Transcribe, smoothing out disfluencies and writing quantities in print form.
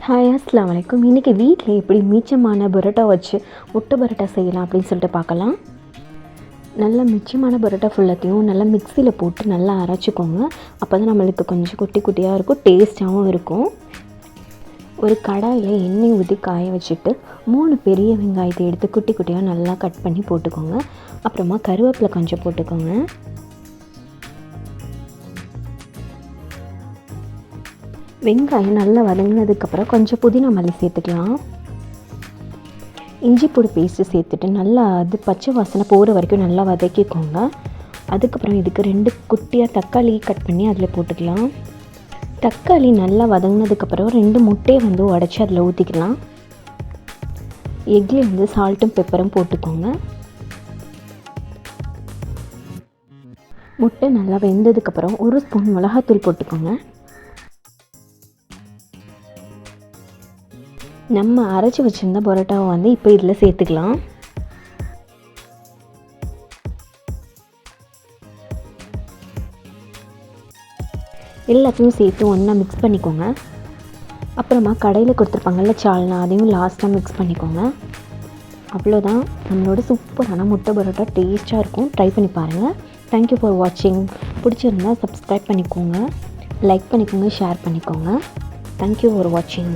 Hi அஸ்ஸலாமு அலைக்கும். இன்றைக்கி வீட்டில் எப்படி மிச்சமான பரோட்டா வச்சு முட்டை பரோட்டா செய்யலாம் அப்படின்னு சொல்லிட்டு பார்க்கலாம். நல்லா மிச்சமான பரோட்டா ஃபுல்லாத்தையும் நல்லா மிக்சியில் போட்டு நல்லா அரைச்சிக்கோங்க. அப்போ தான் நம்மளுக்கு கொஞ்சம் குட்டி குட்டியாக இருக்கும், டேஸ்ட்டாகவும் இருக்கும். ஒரு கடாயில் எண்ணெய் ஊற்றி காய வச்சுட்டு 3 பெரிய வெங்காயத்தை எடுத்து குட்டி குட்டியாக நல்லா கட் பண்ணி போட்டுக்கோங்க. அப்புறமா கருவேப்பிலை கொஞ்சம் போட்டுக்கோங்க. வெங்காயம் நல்லா வதங்கினதுக்கப்புறம் கொஞ்சம் புதினா மல்லி சேர்த்துக்கலாம். இஞ்சி பூண்டு பேஸ்ட்டு சேர்த்துட்டு நல்லா அது பச்சை வாசனை போகிற வரைக்கும் நல்லா வதக்கிக்கோங்க. அதுக்கப்புறம் இதுக்கு 2 குட்டியாக தக்காளி கட் பண்ணி அதில் போட்டுக்கலாம். தக்காளி நல்லா வதங்கினதுக்கப்புறம் 2 முட்டையை உடச்சி அதில் ஊற்றிக்கலாம். எக்லேயே சால்ட்டும் பெப்பரும் போட்டுக்கோங்க. முட்டை நல்லா வெந்ததுக்கப்புறம் 1 ஸ்பூன் மிளகாத்தூள் போட்டுக்கோங்க. நம்ம அரைச்சி வச்சுருந்த பரோட்டாவை இப்போ இதில் சேர்த்துக்கலாம். எல்லாத்தையும் சேர்த்து ஒன்றா மிக்ஸ் பண்ணிக்கோங்க. அப்புறமா கடையில் கொடுத்துருப்பாங்கல்ல சால்னா, அதையும் லாஸ்ட்டாக மிக்ஸ் பண்ணிக்கோங்க. அவ்வளோதான், நம்மளோட சூப்பரான முட்டை பரோட்டா டேஸ்ட்டாக இருக்கும். ட்ரை பண்ணி பாருங்கள். தேங்க்யூ ஃபார் வாட்சிங். பிடிச்சிருந்தா சப்ஸ்கிரைப் பண்ணிக்கோங்க, லைக் பண்ணிக்கோங்க, ஷேர் பண்ணிக்கோங்க. தேங்க்யூ ஃபார் வாட்சிங்.